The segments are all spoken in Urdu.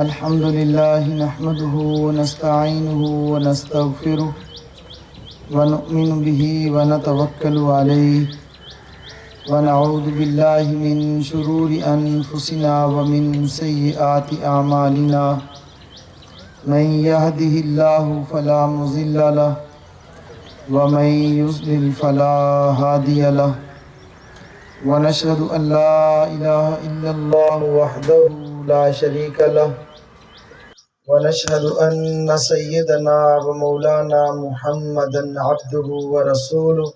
الحمد لله نحمده ونستعينه ونستغفره ونؤمن به ونتوكل عليه ونعوذ بالله من شرور أنفسنا ومن سيئات أعمالنا من يهده الله فلا مضل له ومن يضلل فلا هادي له ونشهد أن لا إله إلا الله وحده لا شريك له ونشهد أن سيدنا ومولانا محمدا عبده ورسوله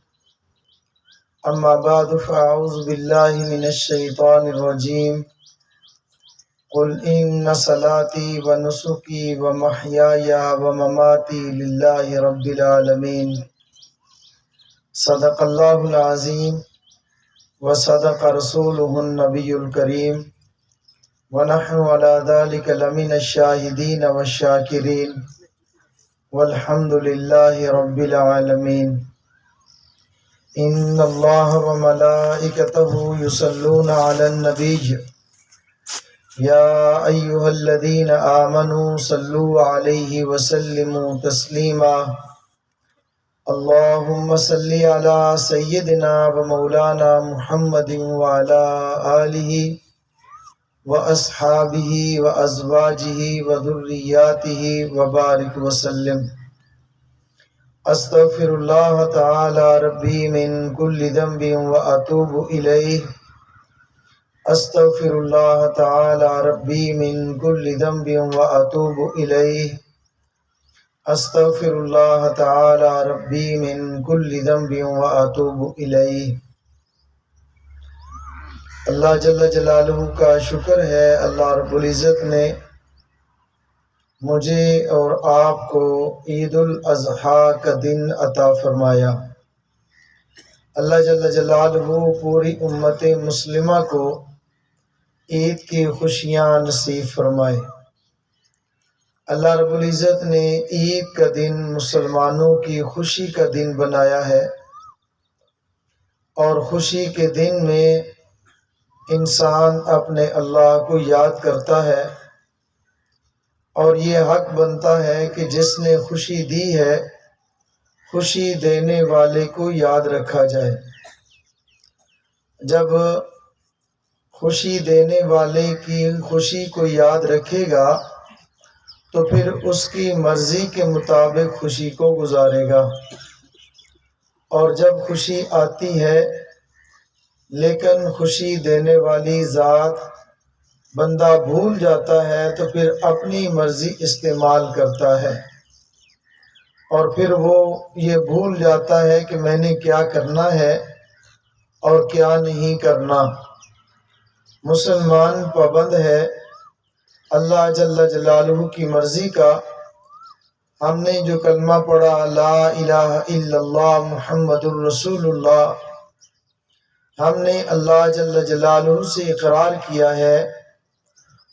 أما بعد فأعوذ بالله من الشيطان الرجيم قل إن صلاتي ونسكي ومحياي ومماتي لله رب العالمين صدق الله العظيم وصدق رسوله النبي الكريم ونحن على ذلك لمن الشاهدين والشاكرين والحمد لله رب العالمين إن الله وملائكته يصلون على النبي يا أيها الذين آمنوا صلوا عليه وسلموا تسليما اللهم صل على سيدنا ومولانا محمد وعلى آله وأصحابه وأزواجه وذرياته وبارك وسلم أستغفر الله تعالى ربي من كل ذنب وأتوب إليه أستغفر الله تعالى ربي من كل ذنب وأتوب إليه أستغفر الله تعالى ربي من كل ذنب وأتوب إليه اللہ جل جلالہ کا شکر ہے، اللہ رب العزت نے مجھے اور آپ کو عید الاضحیٰ کا دن عطا فرمایا۔ اللہ جل جلالہ پوری امت مسلمہ کو عید کی خوشیاں نصیب فرمائے۔ اللہ رب العزت نے عید کا دن مسلمانوں کی خوشی کا دن بنایا ہے، اور خوشی کے دن میں انسان اپنے اللہ کو یاد کرتا ہے، اور یہ حق بنتا ہے کہ جس نے خوشی دی ہے خوشی دینے والے کو یاد رکھا جائے۔ جب خوشی دینے والے کی خوشی کو یاد رکھے گا تو پھر اس کی مرضی کے مطابق خوشی کو گزارے گا، اور جب خوشی آتی ہے لیکن خوشی دینے والی ذات بندہ بھول جاتا ہے تو پھر اپنی مرضی استعمال کرتا ہے، اور پھر وہ یہ بھول جاتا ہے کہ میں نے کیا کرنا ہے اور کیا نہیں کرنا۔ مسلمان پابند ہے اللہ جل جلالہ کی مرضی کا۔ ہم نے جو کلمہ پڑھا لا الہ الا اللہ محمد الرسول اللہ، ہم نے اللہ جل جلالہ سے اقرار کیا ہے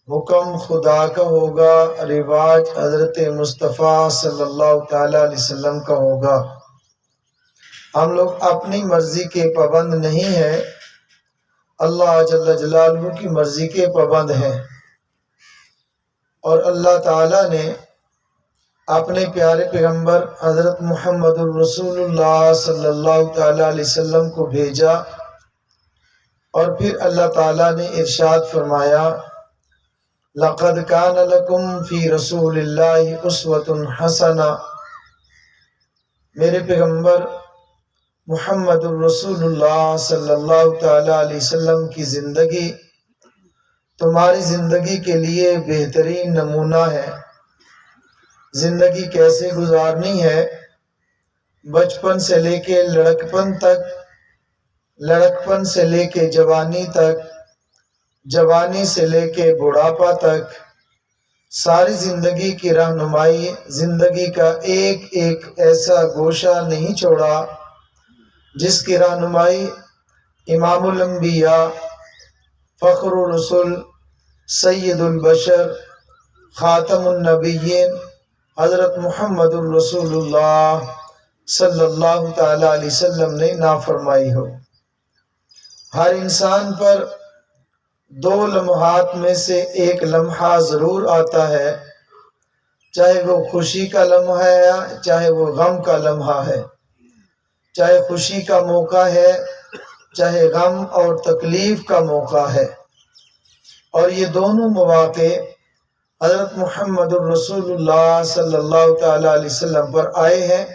حکم خدا کا ہوگا، رواج حضرت مصطفیٰ صلی اللہ تعالیٰ علیہ وسلم کا ہوگا۔ ہم لوگ اپنی مرضی کے پابند نہیں ہیں، اللہ جل جلالہ کی مرضی کے پابند ہیں۔ اور اللہ تعالیٰ نے اپنے پیارے پیغمبر حضرت محمد الرسول اللہ صلی اللہ تعالیٰ علیہ وسلم کو بھیجا، اور پھر اللہ تعالیٰ نے ارشاد فرمایا لَقَدْ كَانَ لَكُمْ فِي رَسُولِ اللَّهِ أُسْوَةٌ حَسَنَةٌ، میرے پیغمبر محمد الرسول اللہ صلی اللہ تعالیٰ علیہ وسلم کی زندگی تمہاری زندگی کے لیے بہترین نمونہ ہے۔ زندگی کیسے گزارنی ہے، بچپن سے لے کے لڑکپن تک، لڑکپن سے لے کے جوانی تک، جوانی سے لے کے بڑھاپا تک، ساری زندگی کی رہنمائی، زندگی کا ایک ایک ایسا گوشہ نہیں چھوڑا جس کی رہنمائی امام الانبیاء، فخر الرسل، سید البشر، خاتم النبیین حضرت محمد الرسول اللہ صلی اللہ تعالیٰ علیہ وسلم نے نافرمائی ہو۔ ہر انسان پر دو لمحات میں سے ایک لمحہ ضرور آتا ہے، چاہے وہ خوشی کا لمحہ ہے چاہے وہ غم کا لمحہ ہے، چاہے خوشی کا موقع ہے چاہے غم اور تکلیف کا موقع ہے، اور یہ دونوں مواقع حضرت محمد الرسول اللہ صلی اللہ تعالیٰ علیہ وسلم پر آئے ہیں،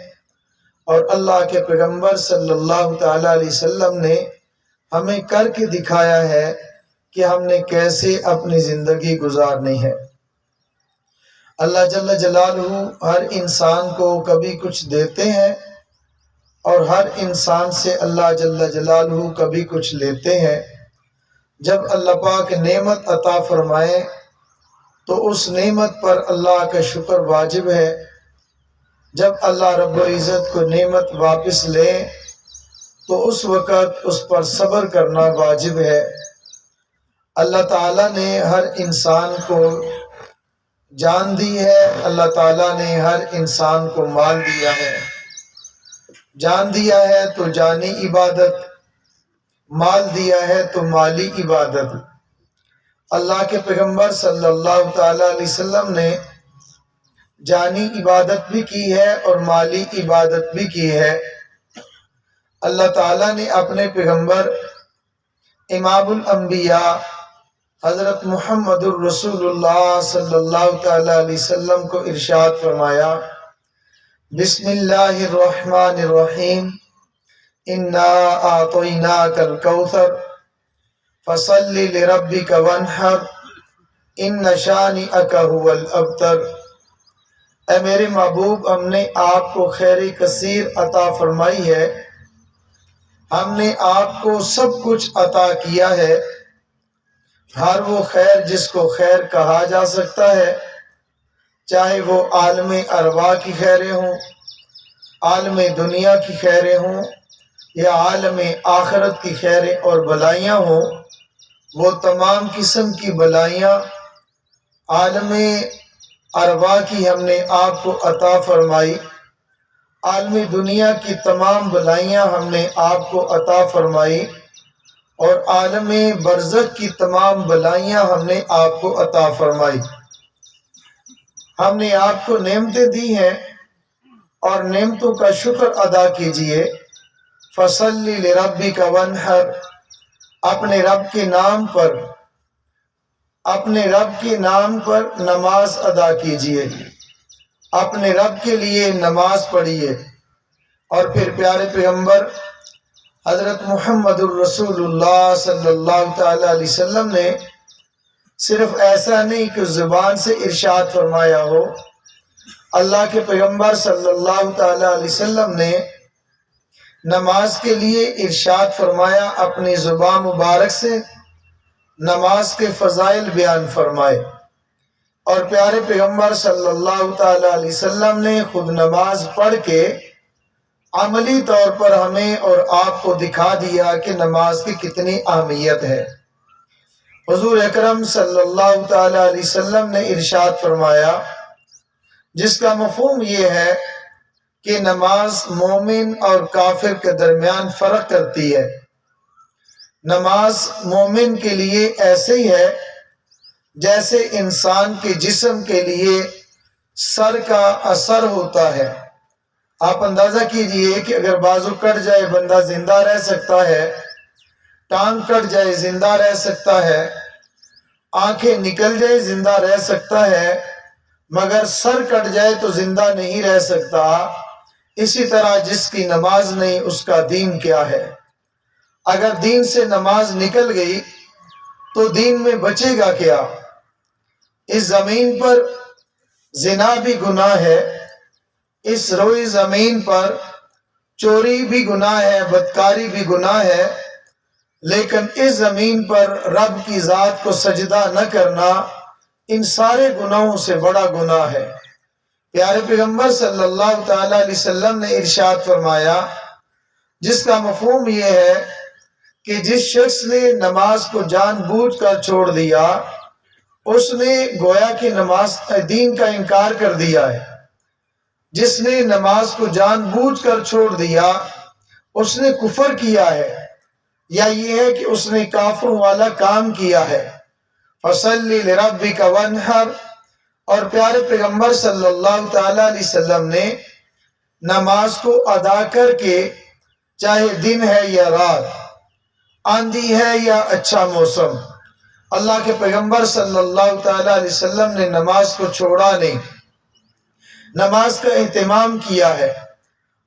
اور اللہ کے پیغمبر صلی اللہ تعالیٰ علیہ وسلم نے ہمیں کر کے دکھایا ہے کہ ہم نے کیسے اپنی زندگی گزارنی ہے۔ اللہ جل جلالہ ہر انسان کو کبھی کچھ دیتے ہیں اور ہر انسان سے اللہ جل جلالہ کبھی کچھ لیتے ہیں۔ جب اللہ پاک نعمت عطا فرمائے تو اس نعمت پر اللہ کا شکر واجب ہے، جب اللہ رب العزت کو نعمت واپس لے تو اس وقت اس پر صبر کرنا واجب ہے۔ اللہ تعالیٰ نے ہر انسان کو جان دی ہے، اللہ تعالیٰ نے ہر انسان کو مال دیا ہے۔ جان دیا ہے تو جانی عبادت، مال دیا ہے تو مالی عبادت۔ اللہ کے پیغمبر صلی اللہ تعالیٰ علیہ وسلم نے جانی عبادت بھی کی ہے اور مالی عبادت بھی کی ہے۔ اللہ تعالیٰ نے اپنے پیغمبر امام الانبیاء حضرت محمد الرسول اللہ صلی اللہ تعالیٰ علیہ وسلم کو ارشاد فرمایا، بسم اللہ الرحمن الرحیم، انا اعطیناک الکوثر فصل لربک وانحر ان شانئک هو الابتر۔ اے میرے محبوب، ہم نے آپ کو خیر کثیر عطا فرمائی ہے، ہم نے آپ کو سب کچھ عطا کیا ہے، ہر وہ خیر جس کو خیر کہا جا سکتا ہے، چاہے وہ عالم ارواح کی خیریں ہوں، عالم دنیا کی خیریں ہوں، یا عالم آخرت کی خیریں اور بلائیاں ہوں، وہ تمام قسم کی بلائیاں عالم ارواح کی ہم نے آپ کو عطا فرمائی، عالم دنیا کی تمام بلائیاں ہم نے آپ کو عطا فرمائی، اور عالم برزخ کی تمام بلائیاں ہم نے آپ کو عطا فرمائی۔ ہم نے آپ کو نعمتیں دی ہیں اور نعمتوں کا شکر ادا کیجئے۔ فصل لربک وانحر، اپنے رب کے نام پر نماز ادا کیجئے، اپنے رب کے لیے نماز پڑھیے۔ اور پھر پیارے پیغمبر حضرت محمد الرسول اللہ صلی اللہ تعالیٰ علیہ وسلم نے صرف ایسا نہیں کہ زبان سے ارشاد فرمایا ہو، اللہ کے پیغمبر صلی اللہ تعالیٰ علیہ وسلم نے نماز کے لیے ارشاد فرمایا، اپنی زبان مبارک سے نماز کے فضائل بیان فرمائے، اور پیارے پیغمبر صلی اللہ تعالیٰ علیہ وسلم نے خود نماز پڑھ کے عملی طور پر ہمیں اور آپ کو دکھا دیا کہ نماز کی کتنی اہمیت ہے۔ حضور اکرم صلی اللہ تعالیٰ علیہ وسلم نے ارشاد فرمایا، جس کا مفہوم یہ ہے کہ نماز مومن اور کافر کے درمیان فرق کرتی ہے۔ نماز مومن کے لیے ایسے ہی ہے جیسے انسان کے جسم کے لیے سر کا اثر ہوتا ہے۔ آپ اندازہ کیجئے کہ اگر بازو کٹ جائے بندہ زندہ رہ سکتا ہے، ٹانگ کٹ جائے زندہ رہ سکتا ہے، آنکھیں نکل جائے زندہ رہ سکتا ہے، مگر سر کٹ جائے تو زندہ نہیں رہ سکتا۔ اسی طرح جس کی نماز نہیں اس کا دین کیا ہے؟ اگر دین سے نماز نکل گئی تو دین میں بچے گا کیا؟ اس زمین پر زنا بھی گناہ ہے، اس روئی زمین پر چوری بھی گناہ ہے، بدکاری بھی گناہ ہے، لیکن اس زمین پر رب کی ذات کو سجدہ نہ کرنا ان سارے گناہوں سے بڑا گناہ ہے۔ پیارے پیغمبر صلی اللہ تعالیٰ علیہ وسلم نے ارشاد فرمایا، جس کا مفہوم یہ ہے کہ جس شخص نے نماز کو جان بوجھ کر چھوڑ دیا، اس نے گویا کہ نماز دین کا انکار کر دیا ہے۔ جس نے نماز کو جان بوجھ کر چھوڑ دیا، اس نے کفر کیا ہے۔ یا یہ ہے کہ اس نے کافروں والا کام کیا ہے۔ فصلی لربک وانحر، اور پیارے پیغمبر صلی اللہ تعالیٰ علیہ وسلم نے نماز کو ادا کر کے، چاہے دن ہے یا رات، آندھی ہے یا اچھا موسم، اللہ کے پیغمبر صلی اللہ تعالیٰ علیہ وسلم نے نماز کو چھوڑا نہیں، نماز کا اہتمام کیا ہے۔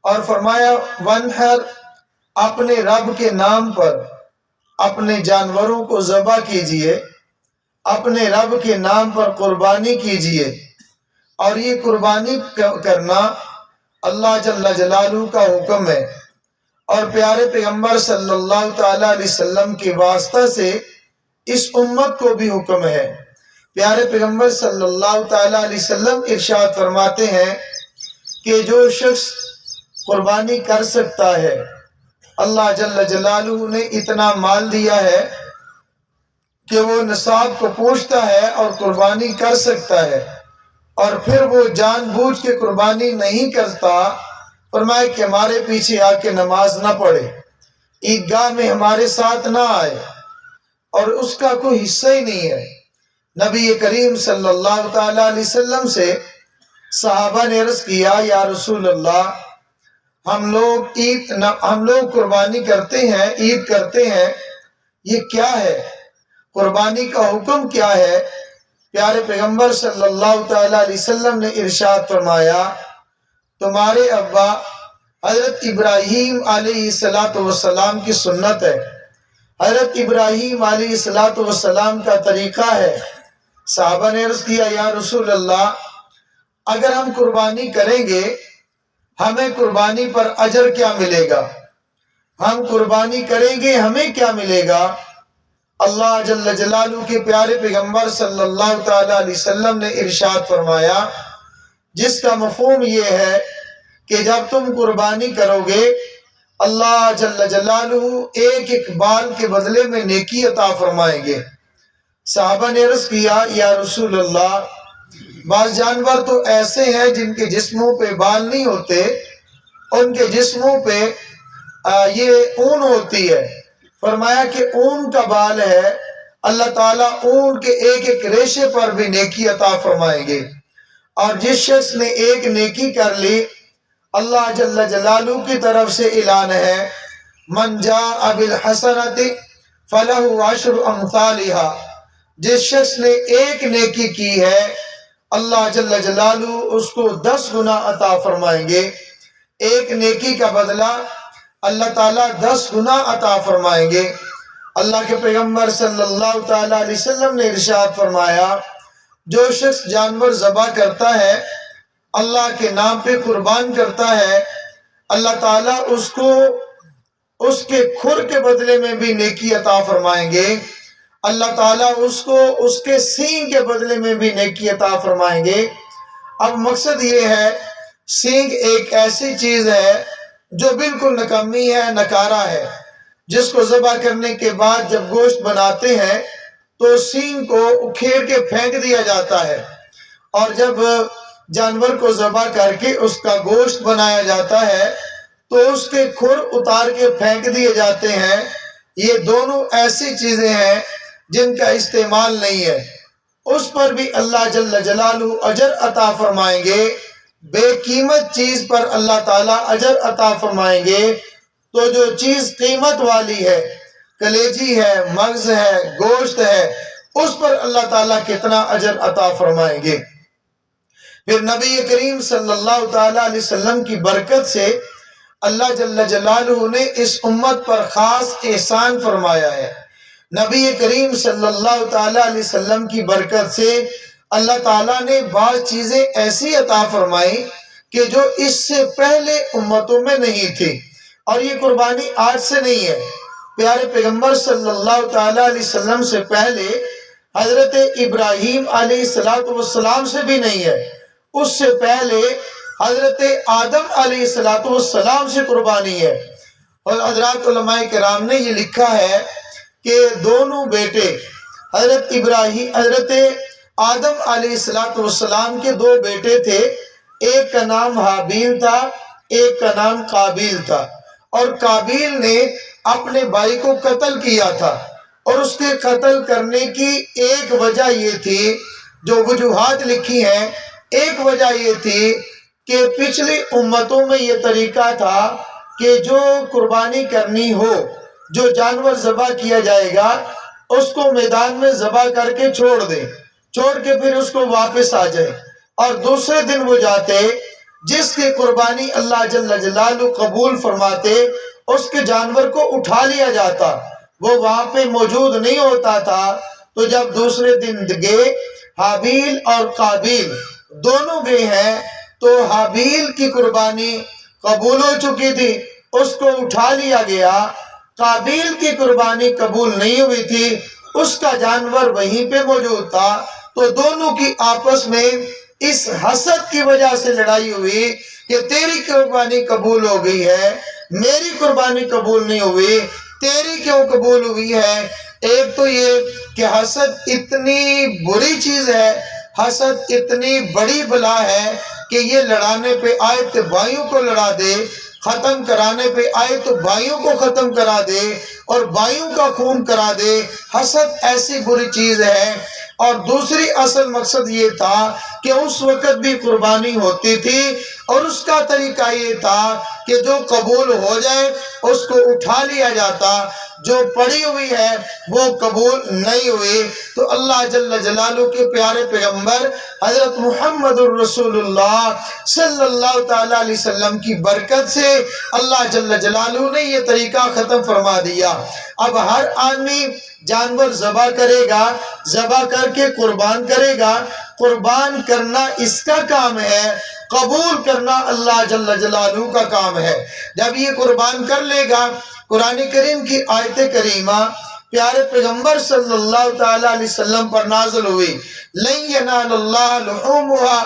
اور فرمایا وانحر، اپنے رب کے نام پر اپنے جانوروں کو ذبح کیجئے، اپنے رب کے نام پر قربانی کیجئے۔ اور یہ قربانی کرنا اللہ جل جلالہ کا حکم ہے، اور پیارے پیغمبر صلی اللہ تعالیٰ علیہ وسلم کے واسطہ سے اس امت کو بھی حکم ہے۔ پیارے پیغمبر صلی اللہ تعالیٰ علیہ وسلم ارشاد فرماتے ہیں کہ جو شخص قربانی کر سکتا ہے، اللہ جل جلالہ نے اتنا مال دیا ہے کہ وہ نصاب کو پہنچتا ہے اور قربانی کر سکتا ہے، اور پھر وہ جان بوجھ کے قربانی نہیں کرتا، فرمائے کہ ہمارے پیچھے آ کے نماز نہ پڑھے، عیدگاہ میں ہمارے ساتھ نہ آئے، اور اس کا کوئی حصہ ہی نہیں ہے۔ نبی کریم صلی اللہ تعالیٰ علیہ وسلم سے صحابہ نے عرض کیا، یا رسول اللہ، ہم لوگ قربانی کرتے ہیں، عید کرتے ہیں، یہ کیا ہے؟ قربانی کا حکم کیا ہے؟ پیارے پیغمبر صلی اللہ تعالیٰ علیہ وسلم نے ارشاد فرمایا، تمہارے ابا حضرت ابراہیم علیہ السلام کی سنت ہے، حضرت ابراہیم علیہ السلام کا طریقہ ہے۔ صحابہ نے عرض کیا، یا رسول اللہ، اگر ہم قربانی کریں گے ہمیں قربانی پر اجر کیا ملے گا؟ ہم قربانی کریں گے ہمیں کیا ملے گا؟ اللہ جل جلالہ کے پیارے پیغمبر صلی اللہ تعالیٰ علیہ وسلم نے ارشاد فرمایا، جس کا مفہوم یہ ہے کہ جب تم قربانی کرو گے اللہ جل جلالہ ایک ایک بال کے بدلے میں نیکی عطا فرمائیں گے۔ صحابہ نے عرض کیا، یا رسول اللہ، بعض جانور تو ایسے ہیں جن کے جسموں پہ بال نہیں ہوتے، ان کے جسموں پہ یہ اون ہوتی ہے۔ فرمایا کہ اون کا بال ہے، اللہ تعالیٰ اون کے ایک ایک ریشے پر بھی نیکی عطا فرمائیں گے، اور جس شخص نے ایک نیکی کر لی، اللہ جل جلالہ کی طرف سے اعلان ہے، من جاء بالحسنۃ فلہ عشر امثالھا، جس شخص نے ایک نیکی کی ہے اللہ جل جلالہ اس کو 10 گنا عطا فرمائیں گے، ایک نیکی کا بدلہ اللہ تعالیٰ 10 گنا عطا فرمائیں گے۔ اللہ کے پیغمبر صلی اللہ تعالیٰ علیہ وسلم نے ارشاد فرمایا، جو شخص جانور ذبح کرتا ہے، اللہ کے نام پہ قربان کرتا ہے، اللہ تعالیٰ اس کو اس کے کھر کے بدلے میں بھی نیکی عطا فرمائیں گے، اللہ تعالیٰ اس کو اس کے سینگ کے بدلے میں بھی نیکی عطا فرمائیں گے۔ اب مقصد یہ ہے، سینگ ایک ایسی چیز ہے جو بالکل نکمی ہے، نکارہ ہے، جس کو ذبح کرنے کے بعد جب گوشت بناتے ہیں تو سینگ کو اکھیڑ کے پھینک دیا جاتا ہے، اور جب جانور کو ذبح کر کے اس کا گوشت بنایا جاتا ہے تو اس کے کھر اتار کے پھینک دیے جاتے ہیں۔ یہ دونوں ایسی چیزیں ہیں جن کا استعمال نہیں ہے، اس پر بھی اللہ جل جلالہ اجر عطا فرمائیں گے، بے قیمت چیز پر اللہ تعالیٰ اجر عطا فرمائیں گے۔ تو جو چیز قیمت والی ہے، کلیجی ہے، مغز ہے، گوشت ہے، اس پر اللہ تعالیٰ کتنا اجر عطا فرمائیں گے۔ پھر نبی کریم صلی اللہ تعالیٰ علیہ وسلم کی برکت سے اللہ جل جلالہ نے اس امت پر خاص احسان فرمایا ہے۔ نبی کریم صلی اللہ تعالیٰ علیہ وسلم کی برکت سے اللہ تعالیٰ نے بعض چیزیں ایسی عطا فرمائی کہ جو اس سے پہلے امتوں میں نہیں تھی، اور یہ قربانی آج سے نہیں ہے، پیارے پیغمبر صلی اللہ تعالیٰ علیہ وسلم سے پہلے حضرت ابراہیم علیہ السلام سے بھی نہیں ہے، اس سے پہلے حضرت آدم علیہ السلام سے قربانی ہے۔ اور حضرات علماء کرام نے یہ لکھا ہے کہ دونوں بیٹے حضرت آدم علیہ السلام کے 2 بیٹے تھے، ایک کا نام حابیل تھا، ایک کا نام قابیل تھا، اور قابیل نے اپنے بھائی کو قتل کیا تھا، اور اس کے قتل کرنے کی ایک وجہ یہ تھی، جو وجوہات لکھی ہیں، ایک وجہ یہ تھی کہ پچھلی امتوں میں یہ طریقہ تھا کہ جو قربانی کرنی ہو، جو جانور ذبح کیا جائے گا، اس کو میدان میں ذبح کر کے چھوڑ دیں، چھوڑ کے پھر اس کو واپس آ جائے، اور دوسرے دن وہ جاتے جس کی قربانی اللہ جل جلالہ قبول فرماتے، اس کے جانور کو اٹھا لیا جاتا، وہ وہاں پہ موجود نہیں ہوتا تھا۔ تو جب دوسرے دن گئے، حابیل اور قابیل دونوں گئے ہیں، تو حابیل کی قربانی قبول ہو چکی تھی، اس کو اٹھا لیا گیا۔ قابیل کی قربانی قبول نہیں ہوئی تھی، اس کا جانور وہیں پہ موجود تھا۔ تو دونوں کی آپس میں اس حسد کی وجہ سے لڑائی ہوئی کہ تیری قربانی قبول ہو گئی ہے، میری قربانی قبول نہیں ہوئی، تیری کیوں قبول ہوئی ہے۔ ایک تو یہ کہ حسد اتنی بری چیز ہے، حسد اتنی بڑی بلا ہے کہ یہ لڑانے پہ آئے تو بھائیوں کو لڑا دے، ختم کرانے پہ آئے تو بھائیوں کو ختم کرا دے، اور بھائیوں کا خون کرا دے۔ حسد ایسی بری چیز ہے۔ اور دوسری اصل مقصد یہ تھا کہ اس وقت بھی قربانی ہوتی تھی، اور اس کا طریقہ یہ تھا کہ جو قبول ہو جائے اس کو اٹھا لیا جاتا، جو پڑی ہوئی ہے وہ قبول نہیں ہوئی۔ تو اللہ جل جلالہ کے پیارے پیغمبر حضرت محمد الرسول اللہ صلی اللہ تعالیٰ علیہ وسلم کی برکت سے اللہ جل جلالہ نے یہ طریقہ ختم فرما دیا۔ اب ہر آدمی جانور ذبح کرے گا، ذبح کر کے قربان کرے گا۔ قربان کرنا اس کا کام ہے، قبول کرنا اللہ جل جلالہ کا کام ہے۔ جب یہ قربان کر لے گا، قرآن کریم کی آیت کریمہ پیارے پیغمبر صلی اللہ تعالیٰ علیہ وسلم پر نازل ہوئی، لَن يَنَالَ اللَّهَ لُحُومُهَا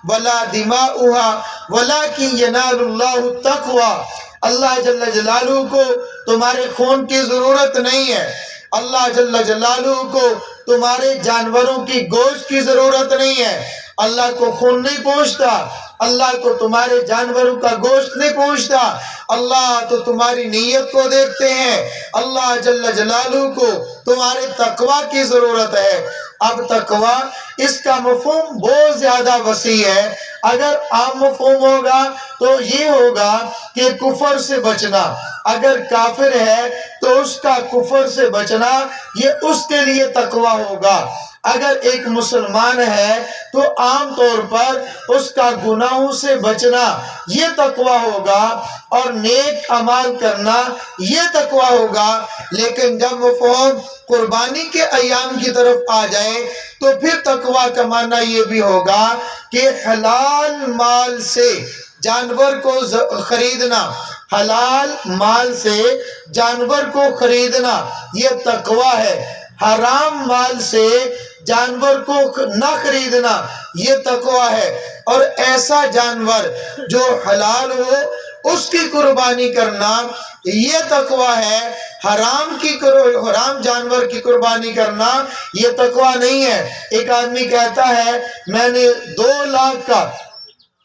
وَلَا دِمَاؤُهَا وَلَكِن يَنَالُ اللَّهُ التَّقْوَىٰ۔ اللہ جل جلالہ کو تمہارے خون کی ضرورت نہیں ہے، اللہ جل جلالہ کو تمہارے جانوروں کی گوشت کی ضرورت نہیں ہے۔ اللہ کو خون نہیں پہنچتا، اللہ کو تمہارے جانوروں کا گوشت نہیں پہنچتا، اللہ تو تمہاری نیت کو دیکھتے ہیں۔ اللہ جل جلالہ کو تمہارے تقوی کی ضرورت ہے۔ اب تقوی اس کا مفہوم بہت زیادہ وسیع ہے۔ اگر عام مفہوم ہوگا تو یہ ہوگا کہ کفر سے بچنا، اگر کافر ہے تو اس کا کفر سے بچنا، یہ اس کے لیے تقوی ہوگا۔ اگر ایک مسلمان ہے تو عام طور پر اس کا گناہوں سے بچنا یہ تقوی ہوگا، اور نیک اعمال کرنا یہ تقوی ہوگا۔ لیکن جب مفہوم قربانی کے ایام کی طرف آ جائے تو پھر تقوی کا معنی یہ بھی ہوگا کہ حلال مال سے جانور کو خریدنا، حلال مال سے جانور کو خریدنا یہ تقوی ہے۔ حرام مال سے جانور کو نہ خریدنا یہ تقوی ہے۔ اور ایسا جانور جو حلال ہو اس کی قربانی کرنا یہ تقوی ہے۔ حرام جانور کی قربانی کرنا یہ تقوی نہیں ہے۔ ایک آدمی کہتا ہے میں نے 2 لاکھ کا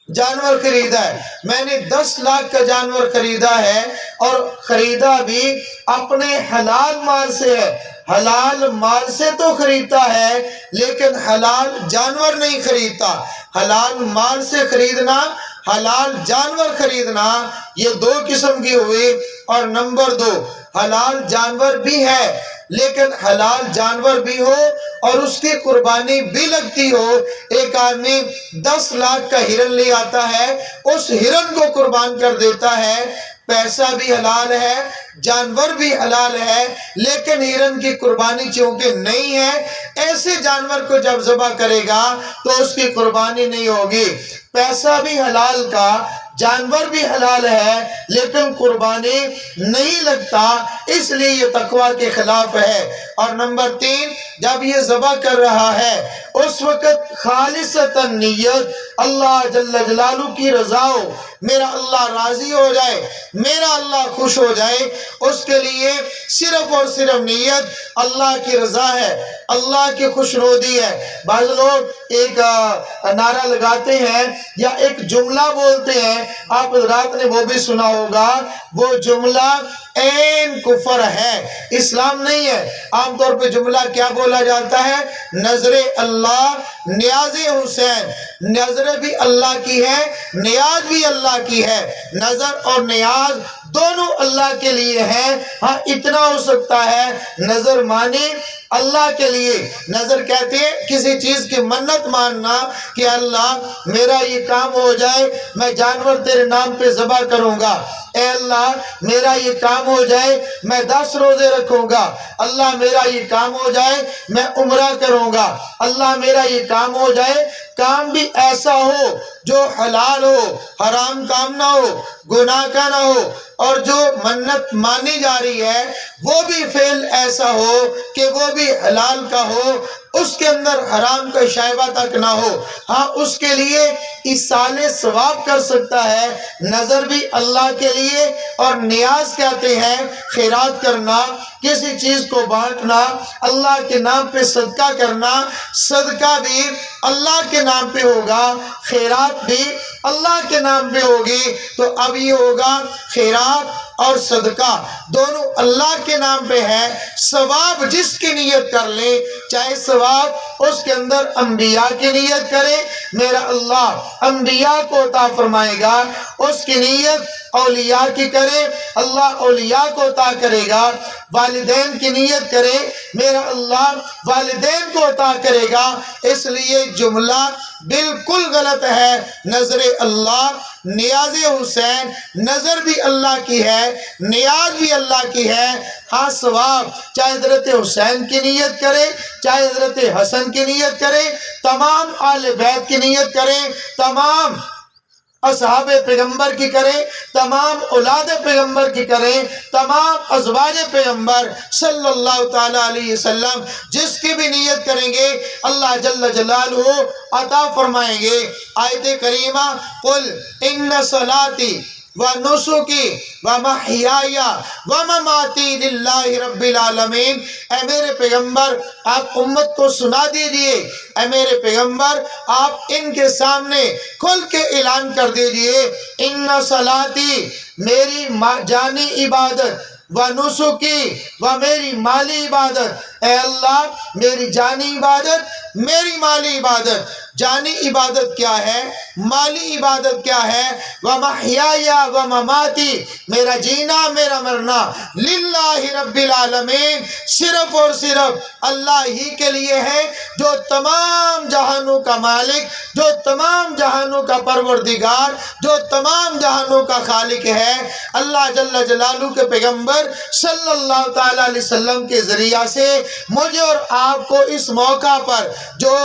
جانور خریدا ہے، میں نے 10 لاکھ کا جانور خریدا ہے، اور خریدا بھی اپنے حلال مال سے ہے۔ حلال مال سے تو خریدتا ہے لیکن حلال جانور نہیں خریدتا۔ حلال مال سے خریدنا، حلال جانور خریدنا یہ 2 قسم کی ہوئی۔ اور نمبر 2، حلال جانور بھی ہے لیکن حلال جانور بھی ہو اور اس کی قربانی بھی لگتی ہو۔ ایک آدمی 10 لاکھ کا ہرن لے آتا ہے، اس ہرن کو قربان کر دیتا ہے، پیسہ بھی حلال ہے، جانور بھی حلال ہے، لیکن ہرن کی قربانی چونکہ نہیں ہے، ایسے جانور کو جب ذبح کرے گا تو اس کی قربانی نہیں ہوگی۔ پیسہ بھی حلال کا، جانور بھی حلال ہے، لیکن قربانی نہیں لگتا، اس لیے یہ تقوی کے خلاف ہے۔ اور نمبر 3، جب یہ ذبح کر رہا ہے اس وقت خالصتاً نیت اللہ جل جلالہ کی رضا ہو، میرا اللہ راضی ہو جائے، میرا اللہ خوش ہو جائے، اس کے لیے صرف اور صرف نیت اللہ کی رضا ہے، اللہ کی خوشنودی ہے۔ بعض لوگ ایک نعرہ لگاتے ہیں یا ایک جملہ بولتے ہیں، آپ حضرات نے وہ بھی سنا ہوگا، وہ جملہ این کفر ہے، اسلام نہیں ہے۔ عام طور پہ جملہ کیا بولا جاتا ہے؟ نظر اللہ نیاز حسین، نظر بھی اللہ کی ہے، نیاز بھی اللہ کی ہے، نظر اور نیاز دونوں اللہ کے لیے ہیں۔ ہاں اتنا ہو سکتا ہے نظر مانی اللہ کے لیے، نظر کہتے ہیں کسی چیز کی منت ماننا کہ اللہ میرا یہ کام ہو جائے میں جانور تیرے نام پہ ذبح کروں گا، اے اللہ میرا یہ کام ہو جائے میں 10 روزے رکھوں گا، اللہ میرا یہ کام ہو جائے میں عمرہ کروں گا، اللہ میرا یہ کام ہو جائے۔ کام بھی ایسا ہو جو حلال ہو، حرام کام نہ ہو، گناہ کا نہ ہو، اور جو منت مانی جا رہی ہے وہ بھی فعل ایسا ہو کہ وہ بھی حلال کا ہو، اس کے اندر حرام کا شائبہ تک نہ ہو۔ ہاں اس کے لیے ایصال ثواب کر سکتا ہے، نظر بھی اللہ کے لیے، اور نیاز کہتے ہیں خیرات کرنا، کسی چیز کو بانٹنا، اللہ کے نام پہ صدقہ کرنا، صدقہ بھی اللہ کے نام پہ ہوگا، خیرات بھی اللہ کے نام پہ ہوگی۔ تو اب یہ ہوگا خیرات اور صدقہ دونوں اللہ کے نام پہ ہے، ثواب جس کی نیت کر لے، چاہے ثواب اس کے اندر انبیاء کی نیت کرے، میرا اللہ انبیاء کو عطا فرمائے گا، اس کی نیت اولیاء کی کرے، اللہ اولیاء کو عطا کرے گا، والدین کی نیت کرے، میرا اللہ والدین کو عطا کرے گا۔ اس لیے جملہ بالکل غلط ہے، نظر اللہ نیاز حسین، نظر بھی اللہ کی ہے، نیاز بھی اللہ کی ہے۔ ہاں ثواب چاہے حضرت حسین کی نیت کرے، چاہے حضرت حسن کی نیت کرے، تمام آل بیت کی نیت کرے، تمام اصحاب پیغمبر کی کرے، تمام اولاد پیغمبر کی کرے، تمام ازواج پیغمبر صلی اللہ تعالیٰ علیہ وسلم جس کی بھی نیت کریں گے اللہ جل جلالہ عطا فرمائیں گے۔ آیت کریمہ قل ان صلاتی ونسکی ومحیای ومماتی للہ رب العالمین، اے میرے پیغمبر آپ امت کو سنا دیجئے، اے میرے پیغمبر آپ ان کے سامنے کھل کے اعلان کر دیجئے، ان صلاتی میری جانی عبادت، ونسکی و میری مالی عبادت، اے اللہ میری جانی عبادت، میری مالی عبادت۔ جانی عبادت کیا ہے، مالی عبادت کیا ہے؟ وَمَحْيَايَ وَمَمَاتِي، میرا جینا میرا مرنا للہ رب العالمین، صرف اور صرف اللہ ہی کے لیے ہے، جو تمام جہانوں کا مالک، جو تمام جہانوں کا پروردگار، جو تمام جہانوں کا خالق ہے۔ اللہ جل جلالہ کے پیغمبر صلی اللہ تعالیٰ علیہ وسلم کے ذریعہ سے مجھے اور آپ کو اس موقع پر جو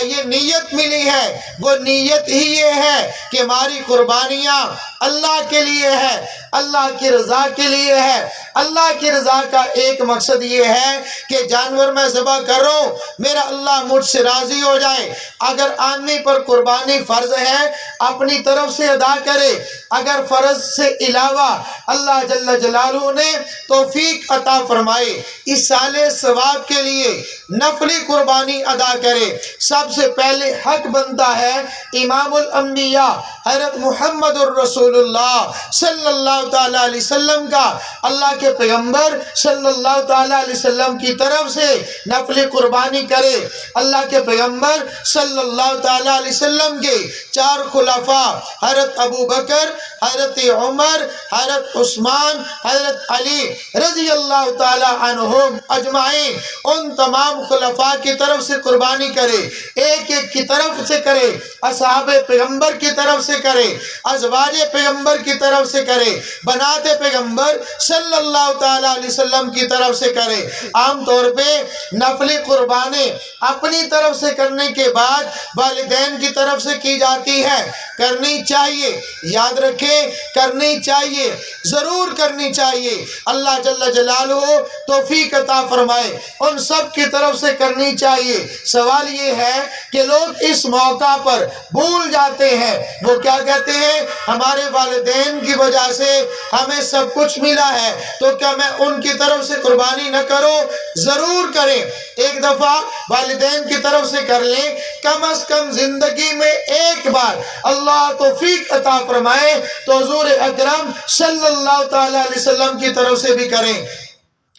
یہ نیت ملی ہے، وہ نیت ہی یہ ہے کہ ہماری قربانیاں اللہ کے لیے ہے، اللہ کی رضا کے لیے ہے۔ اللہ کی رضا کا ایک مقصد یہ ہے کہ جانور میں ذبح کر رہا ہوں، میرا اللہ مجھ سے راضی ہو جائے۔ اگر آدمی پر قربانی فرض ہے اپنی طرف سے ادا کرے، اگر فرض سے علاوہ اللہ جل جلالہ نے توفیق عطا فرمائے ایصال ثواب کے لیے نفلی قربانی ادا کرے، سب سے پہلے حق بنتا ہے امام الانبیاء حضرت محمد الرسول اللہ صلی اللہ تعالیٰ علیہ وسلم کا، اللہ کے پیغمبر صلی اللہ تعالیٰ علیہ وسلم کی طرف سے نفلی قربانی کرے۔ اللہ کے پیغمبر صلی اللہ تعالیٰ علیہ وسلم کے 4 خلفاء حضرت ابو بکر، حضرت عمر، حضرت عثمان، حضرت علی رضی اللہ تعالیٰ عنہم اجمعین، ان تمام خلفاء کی طرف سے قربانی کرے، ایک ایک کی طرف سے کرے، اصحاب پیغمبر کی طرف سے کرے، ازواج پیغمبر کی طرف سے کرے، بنات پیغمبر صلی اللہ تعالیٰ علیہ وسلم کی طرف سے کرے۔ عام طور پہ نفلی قربانی اپنی طرف سے کرنے کے بعد والدین کی طرف سے کی جاتی ہے، کرنی چاہیے، یاد رکھیں کرنی چاہیے، ضرور کرنی چاہیے۔ اللہ جل جلالہ توفیق عطا فرمائے، ان سب کی طرف سے کرنی چاہیے۔ سوال یہ ہے کہ لوگ اس موقع پر بھول جاتے ہیں، وہ کیا کہتے ہیں ہمارے والدین کی وجہ سے ہمیں سب کچھ ملا ہے، تو کیا میں ان کی طرف سے قربانی نہ کروں؟ ضرور کریں، ایک دفعہ والدین کی طرف سے کر لیں، کم از کم زندگی میں ایک ایک بار اللہ توفیق عطا فرمائے تو حضور اکرم صلی اللہ تعالی علیہ وسلم کی طرف سے بھی کریں۔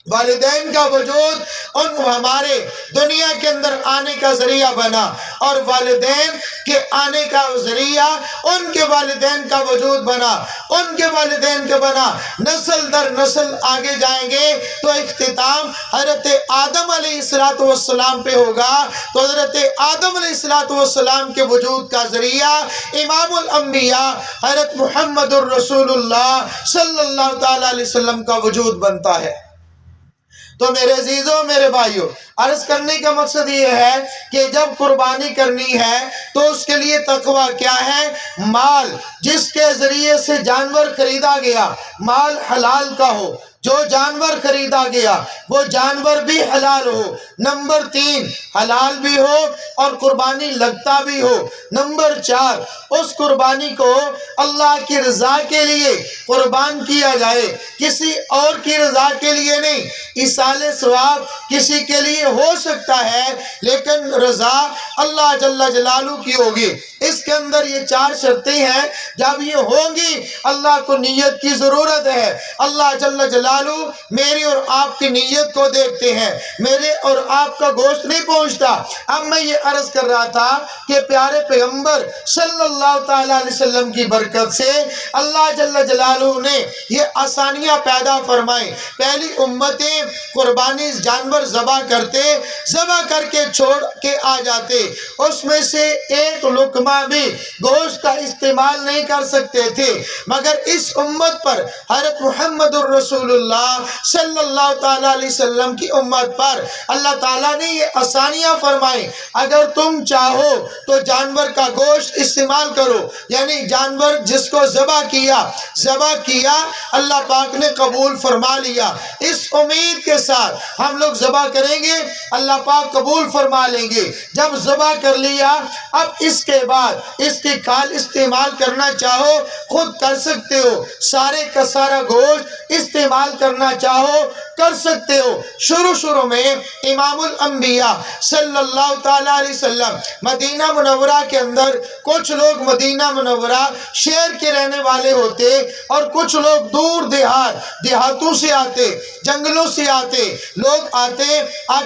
والدین کا وجود ہمارے دنیا کے اندر آنے کا ذریعہ بنا، اور والدین کے آنے کا ذریعہ ان کے والدین کا وجود بنا، ان کے والدین کا بنا، نسل در نسل آگے جائیں گے تو اختتام حضرت آدم علیہ السلام پہ ہوگا۔ تو حضرت آدم علیہ السلام کے وجود کا ذریعہ امام الانبیاء حضرت محمد الرسول اللہ صلی اللہ تعالی علیہ وسلم کا وجود بنتا ہے۔ تو میرے عزیزوں، میرے بھائیوں، عرض کرنے کا مقصد یہ ہے کہ جب قربانی کرنی ہے تو اس کے لیے تقوی کیا ہے؟ مال جس کے ذریعے سے جانور خریدا گیا مال حلال کا ہو، جو جانور خریدا گیا وہ جانور بھی حلال ہو۔ نمبر 3 حلال بھی ہو اور قربانی لگتا بھی ہو۔ نمبر 4 اس قربانی کو اللہ کی رضا کے لیے قربان کیا جائے، کسی اور کی رضا کے لیے نہیں۔ ایصال ثواب کسی کے لیے ہو سکتا ہے لیکن رضا اللہ جل جلالہ کی ہوگی۔ اس کے اندر یہ 4 شرطیں ہیں، جب یہ ہوں گی اللہ کو نیت کی ضرورت ہے۔ اللہ جل جلالہ میری اور آپ کی نیت کو دیکھتے ہیں، میرے اور آپ کا گوشت نہیں پہنچتا۔ اب میں یہ عرض کر رہا تھا کہ پیارے پیغمبر صلی اللہ تعالی علیہ وسلم کی برکت سے اللہ جل جلالہ نے یہ آسانیاں پیدا فرمائیں۔ پہلی امتیں قربانی جانور ذبح کرتے، ذبح کر کے چھوڑ کے آ جاتے، اس میں سے ایک لقمہ بھی گوشت کا استعمال نہیں کر سکتے تھے، مگر اس امت پر حضرت محمد الرسول اللہ صلی اللہ تعالیٰ علیہ وسلم کی امت پر اللہ تعالیٰ نے یہ آسانیاں فرمائیں۔ اگر تم چاہو تو جانور کا گوشت استعمال کرو، یعنی جانور جس کو ذبح کیا اللہ پاک نے قبول فرما لیا۔ اس امید کے ساتھ ہم لوگ ذبح کریں گے، اللہ پاک قبول فرما لیں گے۔ جب ذبح کر لیا، اب اس کے بعد اس کی کھال استعمال کرنا چاہو خود کر سکتے ہو، سارے کا سارا گوشت استعمال کرنا چاہو کر سکتے ہو۔ شروع میں امام الانبیاء صلی اللہ تعالیٰ علیہ وسلم مدینہ منورہ کے اندر، کچھ لوگ مدینہ منورہ شہر کے رہنے والے ہوتے اور کچھ لوگ دور دیہاتوں سے آتے، جنگلوں سے آتے، لوگ آ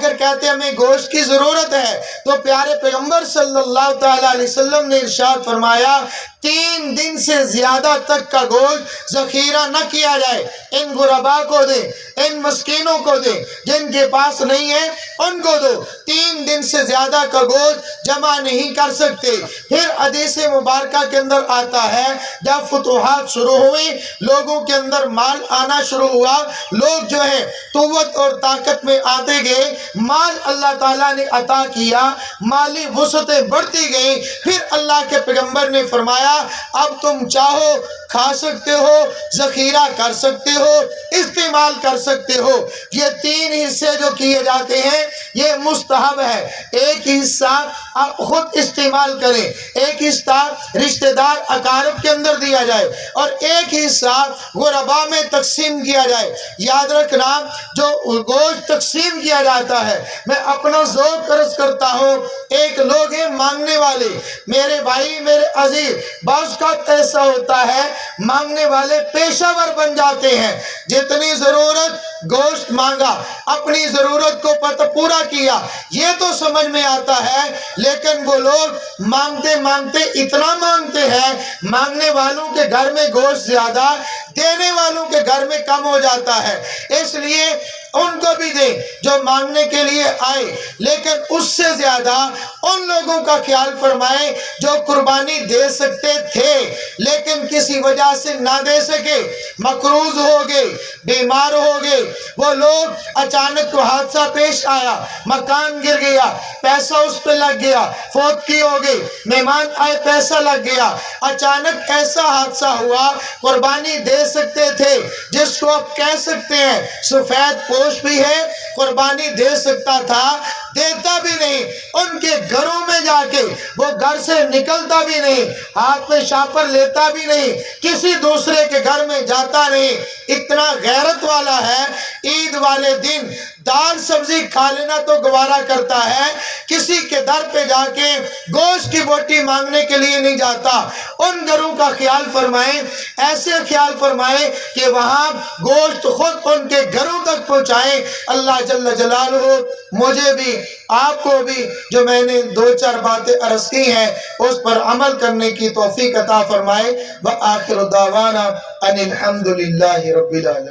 کر کہتے ہمیں گوشت کی ضرورت ہے۔ تو پیارے پیغمبر صلی اللہ تعالیٰ علیہ وسلم نے ارشاد فرمایا 3 دن سے زیادہ تک کا گوشت ذخیرہ نہ کیا جائے، ان غربا کو دیں، ان مسکینوں کو دیں، جن کے پاس نہیں ہے ان کو دو۔ 3 دن سے زیادہ کا گوشت جمع نہیں کر سکتے۔ پھر حدیث مبارکہ کے اندر آتا ہے جب فتوحات شروع ہوئی، لوگوں کے اندر مال آنا شروع ہوا، لوگ جو ہے قوت اور طاقت میں آتے گئے، مال اللہ تعالیٰ نے عطا کیا، مالی وسعتیں بڑھتی گئیں۔ پھر اللہ کے پیغمبر نے فرمایا اب تم چاہو کھا سکتے ہو، ذخیرہ کر سکتے ہو، استعمال کر سکتے ہو۔ یہ 3 حصے جو کیے جاتے ہیں یہ مستحب ہے۔ ایک حصہ آپ خود استعمال کریں، ایک حصہ رشتہ دار اقارب کے اندر دیا جائے اور ایک حصہ غربا میں تقسیم کیا جائے۔ یاد رکھنا جو گوشت تقسیم کیا جاتا ہے، میں اپنا ذوق عرض کرتا ہوں، ایک لوگ ہیں مانگنے والے، میرے بھائی میرے عزیز، بعض کا ایسا ہوتا ہے مانگنے والے پیشہ ور بن جاتے ہیں، جتنی ضرورت گوشت مانگا، اپنی ضرورت کو پورا کیا، یہ تو سمجھ میں آتا ہے، لیکن وہ لوگ مانگتے اتنا مانگتے ہیں، مانگنے والوں کے گھر میں گوشت زیادہ، دینے والوں کے گھر میں کم ہو جاتا ہے۔ اس لیے ان کو بھی دیں جو مانگنے کے لیے آئے، لیکن اس سے زیادہ ان لوگوں کا خیال فرمائیں جو قربانی دے سکتے تھے لیکن کسی وجہ سے نہ دے سکے، مقروض ہو گئے، بیمار ہو گئے، وہ لوگ اچانک کو حادثہ پیش آیا، مکان گر گیا، پیسہ اس پہ لگ گیا، فوت کی ہو گئی، مہمان آئے پیسہ لگ گیا، اچانک ایسا حادثہ ہوا، قربانی دے سکتے تھے، جس کو آپ کہہ سکتے ہیں سفید پوش بھی ہے، قربانی دے سکتا تھا، دیتا بھی نہیں، ان کے گھروں میں جا کے وہ گھر سے نکلتا بھی نہیں، ہاتھ میں شاپر لیتا بھی نہیں، کسی دوسرے کے گھر میں جاتا نہیں، اتنا غیرت والا ہے۔ عید والے دن دال سبزی کھا لینا تو گوارا کرتا ہے، کسی کے در پہ جا کے گوشت کی بوٹی مانگنے کے لیے نہیں جاتا۔ ان گھروں کا خیال فرمائیں، ایسے خیال فرمائیں کہ وہاں گوشت خود ان کے گھروں تک پہنچائیں۔ اللہ جل جلالہ مجھے بھی آپ کو بھی جو میں نے دو چار باتیں عرض کی ہیں اس پر عمل کرنے کی توفیق عطا فرمائے۔ وآخر دعوانا ان الحمدللہ رب العالمین۔